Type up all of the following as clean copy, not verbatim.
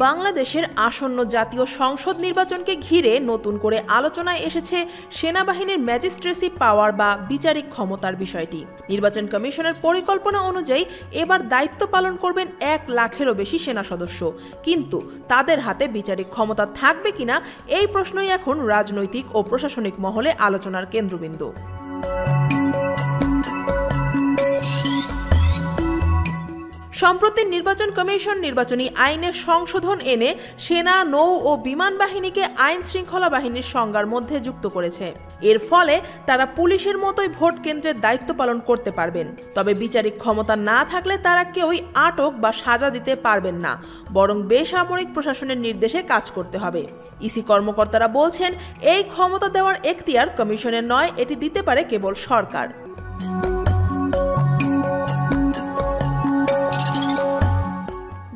বাংলাদেশের আসন্ন জাতীয় সংসদ নির্বাচনকে ঘিরে নতুন করে আলোচনায় এসেছে সেনাবাহিনীর ম্যাজিস্ট্রেসি পাওয়ার বা বিচারিক ক্ষমতার বিষয়টি। নির্বাচন কমিশনের পরিকল্পনা অনুযায়ী এবার দায়িত্ব পালন করবেন 1 লাখেরও বেশি সেনা সদস্য, কিন্তু তাদের হাতে বিচারিক ক্ষমতা থাকবে কিনা এই প্রশ্নই এখন রাজনৈতিক ও প্রশাসনিক মহলে আলোচনার কেন্দ্রবিন্দু। সম্প্রতি নির্বাচন কমিশন নির্বাচনী আইনে সংশোধন এনে সেনা, নৌ ও বিমান বাহিনীকে আইন শৃঙ্খলা বাহিনীর সংজ্ঞার মধ্যে যুক্ত করেছে। এর ফলে তারা পুলিশের মতোই ভোট কেন্দ্রের দায়িত্ব পালন করতে পারবেন। তবে বিচারিক ক্ষমতা না থাকলে তারা কেউই আটক বা সাজা দিতে পারবেন না, বরং বেসামরিক প্রশাসনের নির্দেশে কাজ করতে হবে। ইসি কর্মকর্তারা বলছেন, এই ক্ষমতা দেওয়ার এখতিয়ার কমিশনের নয়, এটি দিতে পারে কেবল সরকার।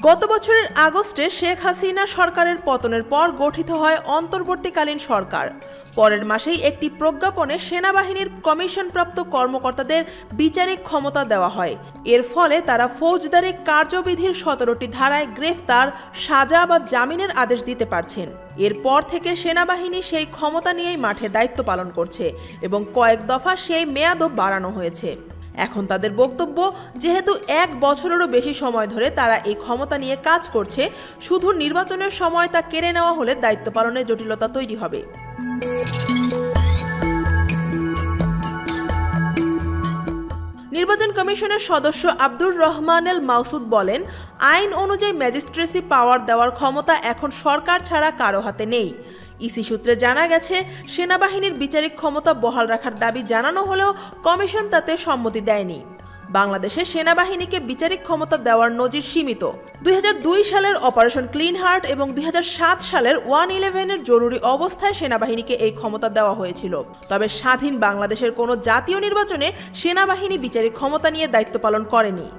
গত বছরের আগস্টে শেখ হাসিনা সরকারের পতনের পর গঠিত হয় অন্তর্বর্তীকালীন সরকার। পরের মাসেই একটি প্রজ্ঞাপনে সেনাবাহিনীর কমিশনপ্রাপ্ত কর্মকর্তাদের বিচারিক ক্ষমতা দেওয়া হয়। এর ফলে তারা ফৌজদারি কার্যবিধির 17টি ধারায় গ্রেফতার, সাজা বা জামিনের আদেশ দিতে পারছেন। এরপর থেকে সেনাবাহিনী সেই ক্ষমতা নিয়েই মাঠে দায়িত্ব পালন করছে এবং কয়েক দফা সেই মেয়াদও বাড়ানো হয়েছে। এখন তাদের বক্তব্য, যেহেতু 1 বছরেরও বেশি সময় ধরে তারা এই ক্ষমতা নিয়ে কাজ করছে, শুধু নির্বাচনের সময় তা কেড়ে নেওয়া হলে দায়িত্ব পালনের জটিলতা তৈরি হবে। নির্বাচন কমিশনের সদস্য আব্দুর রহমান এল মাসুদ বলেন, আইন অনুযায়ী ম্যাজিস্ট্রেসি পাওয়ার দেওয়ার ক্ষমতা এখন সরকার ছাড়া কারো হাতে নেই। ইসি সূত্রে জানা গেছে, সেনাবাহিনীর বিচারিক ক্ষমতা বহাল রাখার দাবি জানানো হলেও কমিশন তাতে সম্মতি দেয়নি। বাংলাদেশে সেনাবাহিনীকে বিচারিক ক্ষমতা দেওয়ার নজির সীমিত। 2002 সালের অপারেশন ক্লিন হার্ট এবং 2007 সালের 111-এর জরুরি অবস্থায় সেনাবাহিনীকে এই ক্ষমতা দেওয়া হয়েছিল। তবে স্বাধীন বাংলাদেশের কোনো জাতীয় নির্বাচনে সেনাবাহিনী বিচারিক ক্ষমতা নিয়ে দায়িত্ব পালন করেনি।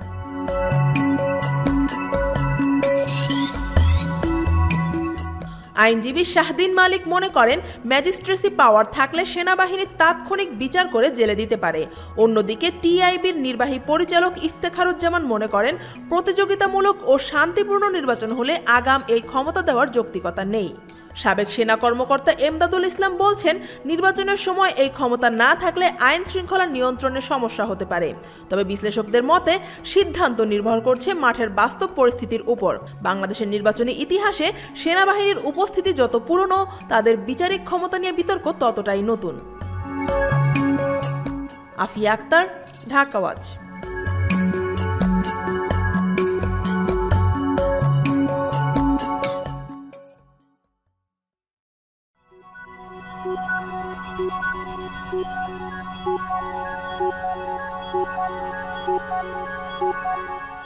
আইনজীবী শাহদিন মালিক মনে করেন, ম্যাজিস্ট্রেসি পাওয়ার থাকলে সেনাবাহিনী তাৎক্ষণিক বিচার করে জেলে দিতে পারে। অন্যদিকে টিআইবির নির্বাহী পরিচালক ইফতেখারুজ্জামান মনে করেন, প্রতিযোগিতামূলক ও শান্তিপূর্ণ নির্বাচন হলে আগাম এই ক্ষমতা দেওয়ার যৌক্তিকতা নেই। সাবেক সেনা কর্মকর্তা এমদাদুল ইসলাম বলছেন, নির্বাচনের সময় এই ক্ষমতা না থাকলে আইন শৃঙ্খলা নিয়ন্ত্রণের সমস্যা হতে পারে। তবে বিশ্লেষকদের মতে, সিদ্ধান্ত নির্ভর করছে মাঠের বাস্তব পরিস্থিতির উপর। বাংলাদেশের নির্বাচনী ইতিহাসে সেনাবাহিনীর উপস্থিতি যত পুরনো, তাদের বিচারিক ক্ষমতা নিয়ে বিতর্ক ততটাই নতুন। Afia Akter, Dhaka watch. Thank you.